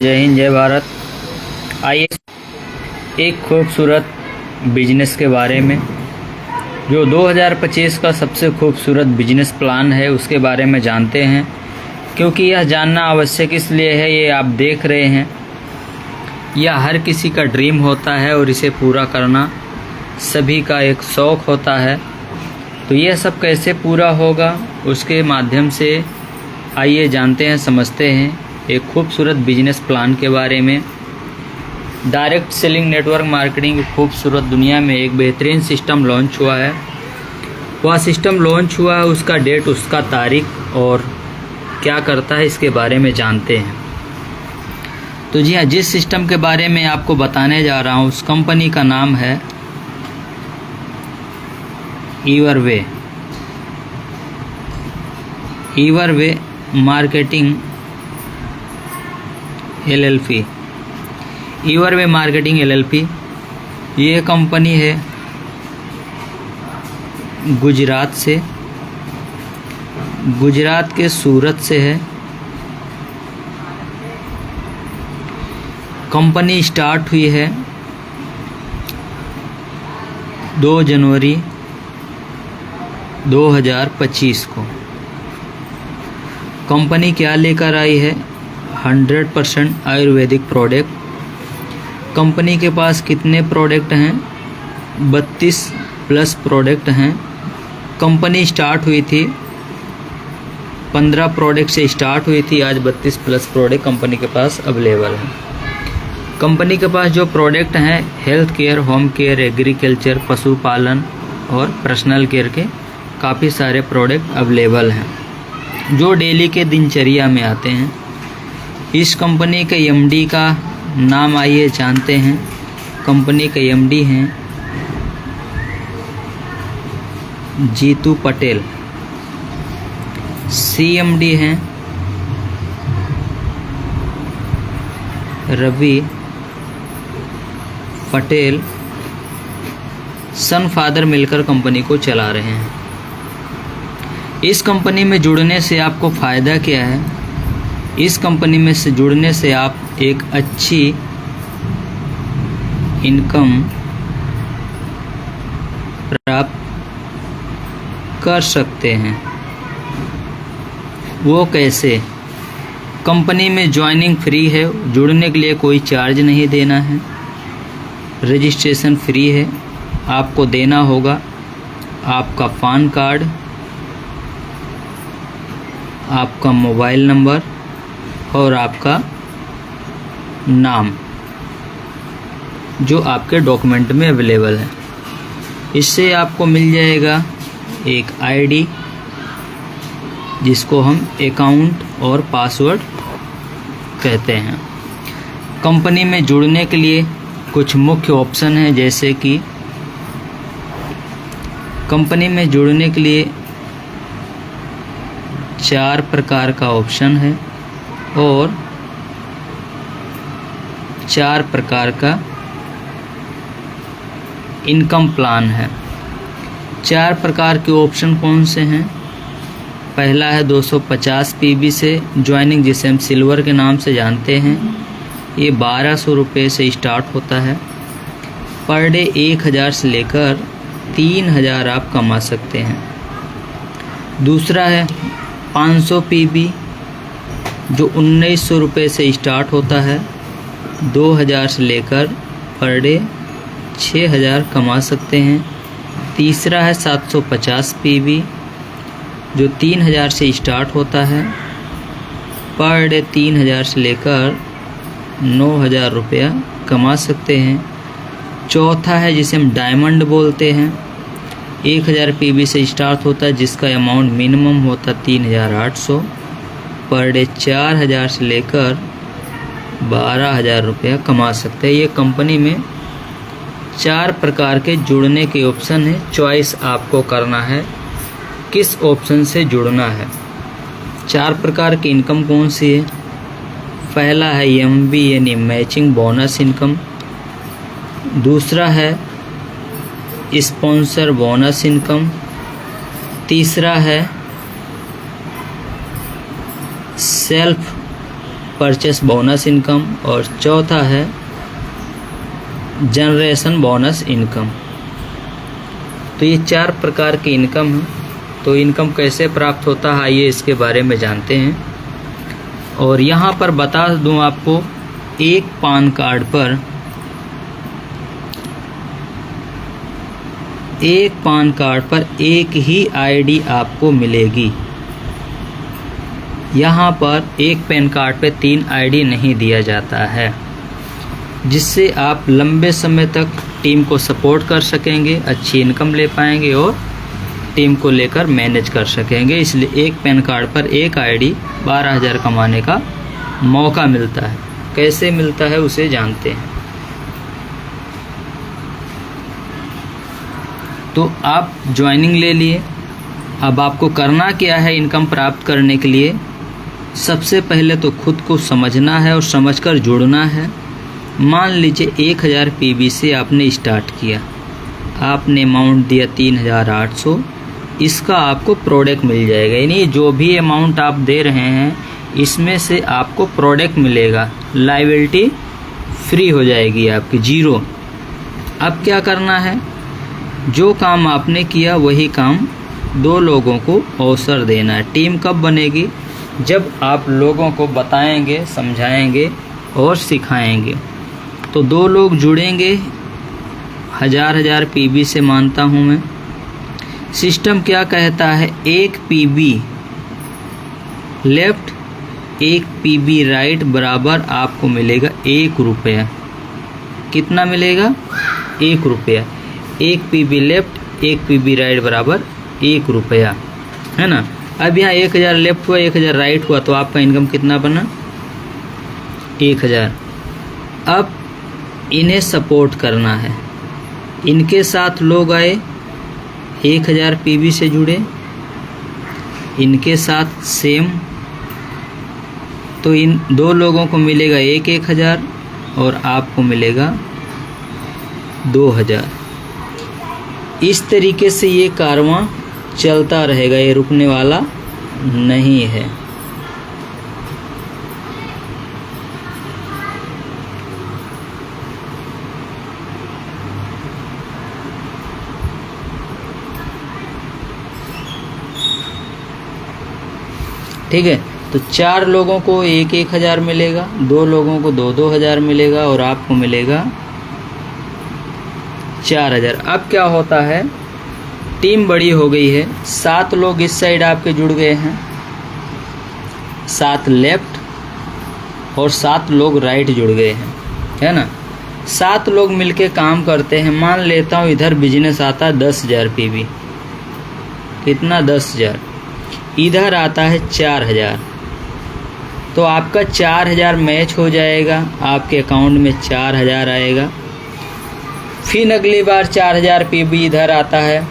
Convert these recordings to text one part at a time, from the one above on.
जय हिंद जय भारत। आइए एक खूबसूरत बिजनेस के बारे में, जो 2025 का सबसे खूबसूरत बिजनेस प्लान है उसके बारे में जानते हैं। क्योंकि यह जानना आवश्यक इसलिए है, ये आप देख रहे हैं, यह हर किसी का ड्रीम होता है और इसे पूरा करना सभी का एक शौक़ होता है। तो यह सब कैसे पूरा होगा उसके माध्यम से आइए जानते हैं, समझते हैं एक खूबसूरत बिजनेस प्लान के बारे में। डायरेक्ट सेलिंग नेटवर्क मार्केटिंग की खूबसूरत दुनिया में एक बेहतरीन सिस्टम लॉन्च हुआ है। वह सिस्टम लॉन्च हुआ है, उसका डेट, उसका तारीख और क्या करता है इसके बारे में जानते हैं। तो जी हाँ, जिस सिस्टम के बारे में आपको बताने जा रहा हूँ उस कंपनी का नाम है ईवरवे। ईवरवे मार्केटिंग LLP। ईवरवे मार्केटिंग LLP ये कंपनी है गुजरात से, गुजरात के सूरत से है। कंपनी स्टार्ट हुई है 2 जनवरी 2025 को। कंपनी क्या लेकर आई है? 100% आयुर्वेदिक प्रोडक्ट। कंपनी के पास कितने प्रोडक्ट हैं? 32 प्लस प्रोडक्ट हैं। कंपनी स्टार्ट हुई थी 15 प्रोडक्ट से स्टार्ट हुई थी, आज 32 प्लस प्रोडक्ट कंपनी के पास अवेलेबल है। कंपनी के पास जो प्रोडक्ट हैं health care, home care, agriculture, पशुपालन और पर्सनल केयर के काफ़ी सारे प्रोडक्ट अवेलेबल हैं जो डेली के दिनचर्या में आते हैं। इस कंपनी के MD का नाम आइए जानते हैं। कंपनी के MD हैं जीतू पटेल। CMD हैं रवि पटेल। सन फादर मिलकर कंपनी को चला रहे हैं। इस कंपनी में जुड़ने से आपको फ़ायदा क्या है? इस कंपनी में से जुड़ने से आप एक अच्छी इनकम प्राप्त कर सकते हैं। वो कैसे? कंपनी में ज्वाइनिंग फ्री है, जुड़ने के लिए कोई चार्ज नहीं देना है, रजिस्ट्रेशन फ्री है। आपको देना होगा आपका पैन कार्ड, आपका मोबाइल नंबर और आपका नाम जो आपके डॉक्यूमेंट में अवेलेबल है। इससे आपको मिल जाएगा एक ID जिसको हम अकाउंट और पासवर्ड कहते हैं। कंपनी में जुड़ने के लिए कुछ मुख्य ऑप्शन हैं, जैसे कि कंपनी में जुड़ने के लिए 4 प्रकार का ऑप्शन है और 4 प्रकार का इनकम प्लान है। 4 प्रकार के ऑप्शन कौन से हैं? पहला है 250 PB से ज्वाइनिंग, जिसे हम सिल्वर के नाम से जानते हैं। ये 1200 रुपये से स्टार्ट होता है। पर डे 1000 से लेकर 3000 आप कमा सकते हैं। दूसरा है 500 PB जो 1900 रुपये से स्टार्ट होता है, 2000 से लेकर पर डे 6000 कमा सकते हैं। तीसरा है 750 PB जो 3000 से स्टार्ट होता है, पर डे 3000 से लेकर 9000 रुपया कमा सकते हैं। चौथा है जिसे हम डायमंड बोलते हैं, 1000 PB से स्टार्ट होता है, जिसका अमाउंट मिनिमम होता है 3800, पर डे 4000 से लेकर 12000 रुपया कमा सकते हैं। ये कंपनी में 4 प्रकार के जुड़ने के ऑप्शन है। चॉइस आपको करना है किस ऑप्शन से जुड़ना है। 4 प्रकार की इनकम कौन सी है? पहला है MB यानी मैचिंग बोनस इनकम। दूसरा है स्पॉन्सर बोनस इनकम। तीसरा है सेल्फ परचेस बोनस इनकम और चौथा है जनरेशन बोनस इनकम। तो ये 4 प्रकार की इनकम है। तो इनकम कैसे प्राप्त होता है आइए इसके बारे में जानते हैं। और यहाँ पर बता दूँ आपको, एक पान कार्ड पर एक ही आईडी आपको मिलेगी। यहाँ पर एक पैन कार्ड पे 3 आईडी नहीं दिया जाता है, जिससे आप लंबे समय तक टीम को सपोर्ट कर सकेंगे, अच्छी इनकम ले पाएंगे और टीम को लेकर मैनेज कर सकेंगे। इसलिए एक पैन कार्ड पर एक आईडी 12,000 कमाने का मौका मिलता है। कैसे मिलता है उसे जानते हैं। तो आप ज्वाइनिंग ले लिए। अब आपको करना क्या है इनकम प्राप्त करने के लिए? सबसे पहले तो खुद को समझना है और समझकर जुड़ना है। मान लीजिए 1000 पीबी से आपने स्टार्ट किया, आपने अमाउंट दिया 3800, इसका आपको प्रोडक्ट मिल जाएगा। यानी जो भी अमाउंट आप दे रहे हैं इसमें से आपको प्रोडक्ट मिलेगा, लायबिलिटी फ्री हो जाएगी आपकी, 0। अब क्या करना है? जो काम आपने किया वही काम 2 लोगों को अवसर देना है। टीम कब बनेगी? जब आप लोगों को बताएंगे, समझाएंगे और सिखाएंगे। तो 2 लोग जुड़ेंगे, 1000 पीबी से मानता हूँ मैं। सिस्टम क्या कहता है? 1 पीबी लेफ्ट 1 पीबी राइट बराबर आपको मिलेगा 1 रुपया। कितना मिलेगा? 1 रुपया। 1 पीबी लेफ्ट 1 पीबी राइट बराबर 1 रुपया, है ना। अब यहाँ 1000 लेफ्ट हुआ, 1000 राइट हुआ, तो आपका इनकम कितना बना? 1000। अब इन्हें सपोर्ट करना है। इनके साथ लोग आए, 1000 पीबी से जुड़े, इनके साथ सेम, तो इन 2 लोगों को मिलेगा 1000 और आपको मिलेगा 2000। इस तरीके से ये कारवां चलता रहेगा, ये रुकने वाला नहीं है। ठीक है। तो 4 लोगों को 1000 मिलेगा, 2 लोगों को 2000 मिलेगा और आपको मिलेगा 4000। अब क्या होता है? टीम बड़ी हो गई है, 7 लोग इस साइड आपके जुड़ गए हैं, 7 लेफ्ट और 7 लोग राइट जुड़ गए हैं, है ना। 7 लोग मिलके काम करते हैं। मान लेता हूँ इधर बिजनेस आता है 10,000 पीबी। कितना? 10,000। इधर आता है 4000। तो आपका 4000 मैच हो जाएगा, आपके अकाउंट में 4000 आएगा। फिर अगली बार 4000 पीबी इधर आता है,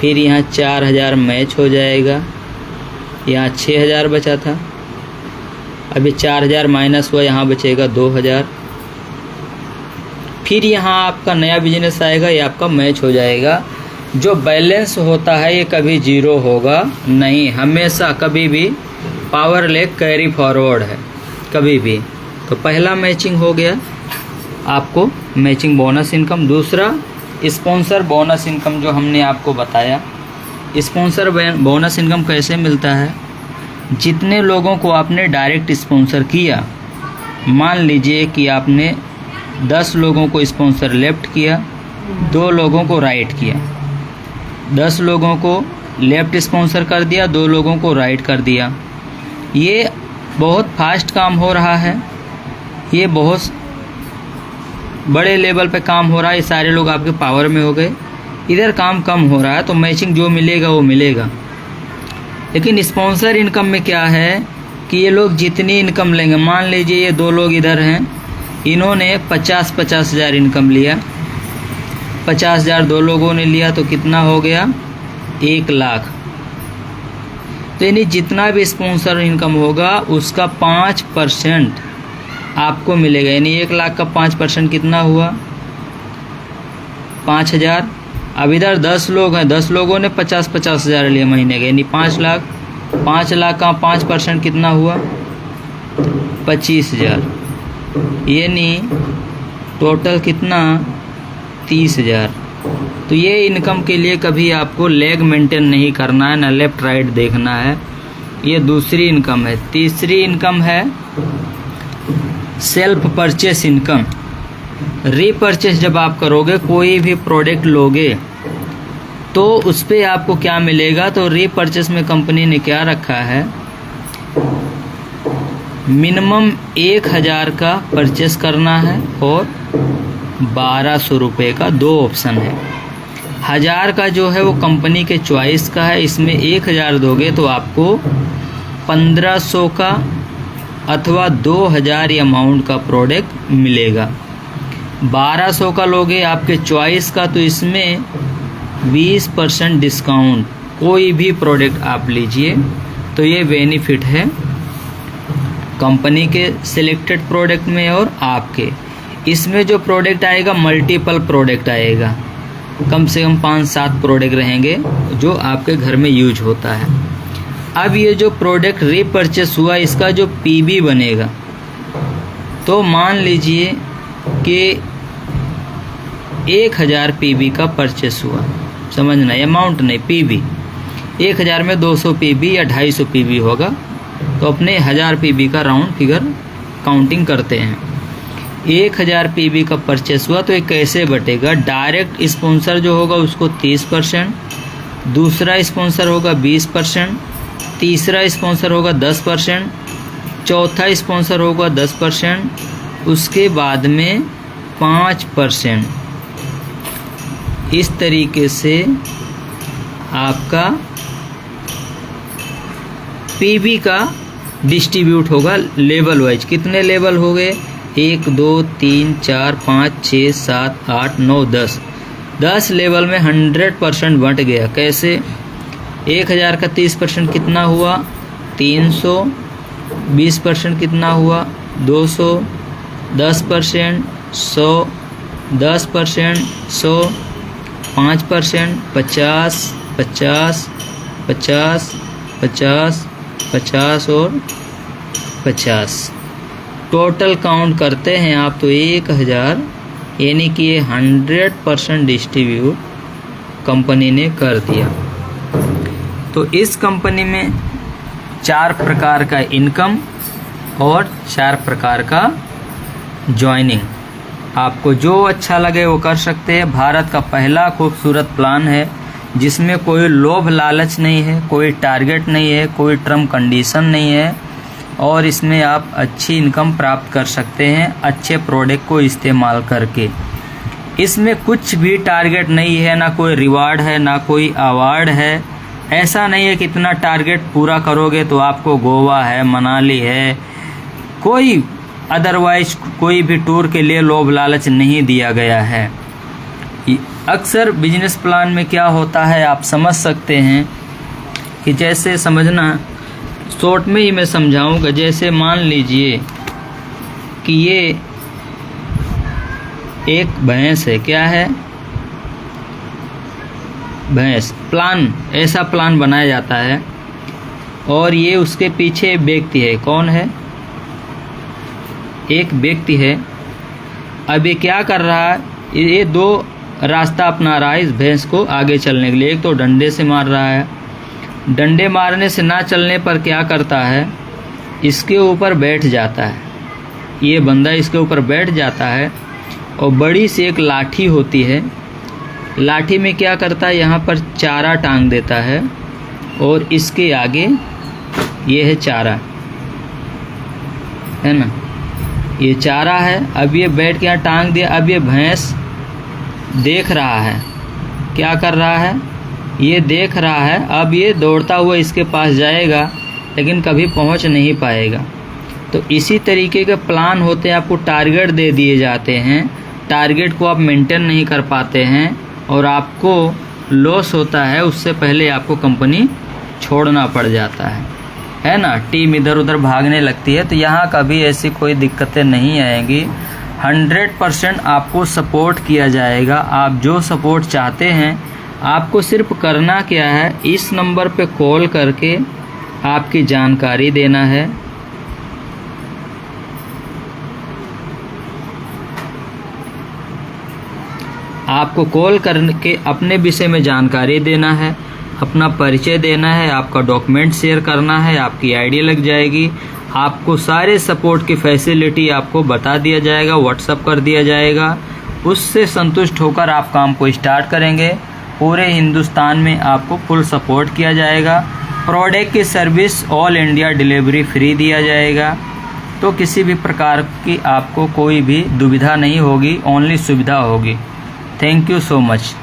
फिर यहाँ 4000 मैच हो जाएगा, यहाँ 6000 बचा था। अभी 4000 माइनस हुआ, यहाँ बचेगा 2000। फिर यहाँ आपका नया बिजनेस आएगा, ये आपका मैच हो जाएगा। जो बैलेंस होता है ये कभी 0 होगा नहीं, हमेशा कभी भी पावर लेग कैरी फॉरवर्ड है, कभी भी। तो पहला मैचिंग हो गया आपको मैचिंग बोनस इनकम। दूसरा स्पॉन्सर बोनस इनकम, जो हमने आपको बताया। स्पॉन्सर बोनस इनकम कैसे मिलता है? जितने लोगों को आपने डायरेक्ट स्पॉन्सर किया, मान लीजिए कि आपने 10 लोगों को स्पॉन्सर लेफ्ट किया, 2 लोगों को राइट किया, 10 लोगों को लेफ्ट स्पॉन्सर कर दिया, 2 लोगों को राइट कर दिया। ये बहुत फास्ट काम हो रहा है, ये बहुत बड़े लेवल पे काम हो रहा है। ये सारे लोग आपके पावर में हो गए। इधर काम कम हो रहा है, तो मैचिंग जो मिलेगा वो मिलेगा। लेकिन स्पॉन्सर इनकम में क्या है कि ये लोग जितनी इनकम लेंगे, मान लीजिए ये 2 लोग इधर हैं, इन्होंने 50 हज़ार इनकम लिया, 50,000 2 लोगों ने लिया, तो कितना हो गया? 1 लाख। तो यानी जितना भी स्पॉन्सर इनकम होगा उसका 5% आपको मिलेगा। यानी 1 लाख का 5% कितना हुआ? 5,000। अब इधर 10 लोग हैं, 10 लोगों ने 50 हज़ार लिए महीने के, यानी 5 लाख। 5 लाख का 5% कितना हुआ? 25,000, यानी टोटल कितना 30,000। तो ये इनकम के लिए कभी आपको लेग मेंटेन नहीं करना है, ना लेफ्ट राइट देखना है। ये दूसरी इनकम है। तीसरी इनकम है सेल्फ परचेस इनकम। रीपरचेस जब आप करोगे, कोई भी प्रोडक्ट लोगे तो उस पर आपको क्या मिलेगा, तो रीपरचेस में कंपनी ने क्या रखा है, मिनिमम 1,000 का परचेस करना है और 1200 रुपये का 2 ऑप्शन है। 1000 का जो है वो कंपनी के चॉइस का है, इसमें 1000 दोगे तो आपको 1500 का अथवा 2000 अमाउंट का प्रोडक्ट मिलेगा। 1200 का लोगे आपके चॉइस का, तो इसमें 20% डिस्काउंट, कोई भी प्रोडक्ट आप लीजिए। तो ये बेनिफिट है कंपनी के सिलेक्टेड प्रोडक्ट में और आपके। इसमें जो प्रोडक्ट आएगा मल्टीपल प्रोडक्ट आएगा, कम से कम 5-7 प्रोडक्ट रहेंगे जो आपके घर में यूज होता है। अब ये जो प्रोडक्ट रीपरचेस हुआ, इसका जो पीबी बनेगा, तो मान लीजिए कि 1000 पीबी का परचेस हुआ, समझना अमाउंट नहीं, पीबी 1000 में 200 पीबी या 250 पीबी होगा, तो अपने 1000 पीबी का राउंड फिगर काउंटिंग करते हैं। 1000 पीबी का परचेस हुआ तो ये कैसे बटेगा, डायरेक्ट स्पॉन्सर जो होगा उसको 30%, दूसरा स्पॉन्सर होगा 20%, तीसरा स्पॉन्सर होगा 10%, चौथा स्पॉन्सर होगा 10%, उसके बाद में 5%। इस तरीके से आपका पीबी का डिस्ट्रीब्यूट होगा लेवल वाइज। कितने लेवल हो गए, 1 2 3 4 5 6 7 8 9 10। 10 लेवल में 100% बंट गया। कैसे, 1000 का 30% कितना हुआ, 300, 20% कितना हुआ, 200, 10%, 100, 10%, 100, 5%, 50, 50, 50, 50, 50 और 50। टोटल काउंट करते हैं आप तो 1000, यानी कि ये 100% डिस्ट्रीब्यूट कंपनी ने कर दिया। तो इस कंपनी में 4 प्रकार का इनकम और 4 प्रकार का ज्वाइनिंग। आपको जो अच्छा लगे वो कर सकते हैं। भारत का पहला खूबसूरत प्लान है जिसमें कोई लोभ लालच नहीं है, कोई टारगेट नहीं है, कोई टर्म कंडीशन नहीं है, और इसमें आप अच्छी इनकम प्राप्त कर सकते हैं अच्छे प्रोडक्ट को इस्तेमाल करके। इसमें कुछ भी टारगेट नहीं है, ना कोई रिवार्ड है, ना कोई अवार्ड है। ऐसा नहीं है कि इतना टारगेट पूरा करोगे तो आपको गोवा है, मनाली है, कोई अदरवाइज कोई भी टूर के लिए लोभ लालच नहीं दिया गया है। अक्सर बिजनेस प्लान में क्या होता है आप समझ सकते हैं कि जैसे समझना, शॉर्ट में ही मैं समझाऊंगा। जैसे मान लीजिए कि ये एक भैंस है, क्या है, भैंस। प्लान, ऐसा प्लान बनाया जाता है और ये उसके पीछे व्यक्ति है। कौन है, एक व्यक्ति है। अब ये क्या कर रहा है, ये 2 रास्ता अपना रहा है इस भैंस को आगे चलने के लिए। एक तो डंडे से मार रहा है, डंडे मारने से ना चलने पर क्या करता है, इसके ऊपर बैठ जाता है। ये बंदा इसके ऊपर बैठ जाता है और बड़ी सी एक लाठी होती है, लाठी में क्या करता है, यहाँ पर चारा टांग देता है और इसके आगे ये है चारा, है ना, ये चारा है। अब ये बैठ के यहाँ टांग दिया। अब ये भैंस देख रहा है, क्या कर रहा है, ये देख रहा है। अब ये दौड़ता हुआ इसके पास जाएगा लेकिन कभी पहुंच नहीं पाएगा। तो इसी तरीके के प्लान होते हैं, आपको टारगेट दे दिए जाते हैं, टारगेट को आप मेंटेन नहीं कर पाते हैं और आपको लॉस होता है। उससे पहले आपको कंपनी छोड़ना पड़ जाता है ना, टीम इधर उधर भागने लगती है। तो यहाँ कभी ऐसी कोई दिक्कतें नहीं आएंगी। 100% आपको सपोर्ट किया जाएगा। आप जो सपोर्ट चाहते हैं, आपको सिर्फ करना क्या है, इस नंबर पे कॉल करके आपकी जानकारी देना है आपको कॉल करके अपने विषय में जानकारी देना है, अपना परिचय देना है, आपका डॉक्यूमेंट शेयर करना है, आपकी आईडी लग जाएगी। आपको सारे सपोर्ट की फैसिलिटी आपको बता दिया जाएगा, व्हाट्सअप कर दिया जाएगा। उससे संतुष्ट होकर आप काम को स्टार्ट करेंगे। पूरे हिंदुस्तान में आपको फुल सपोर्ट किया जाएगा। प्रोडक्ट की service all India delivery free दिया जाएगा। तो किसी भी प्रकार की आपको कोई भी दुविधा नहीं होगी, ओनली सुविधा होगी। Thank you so much.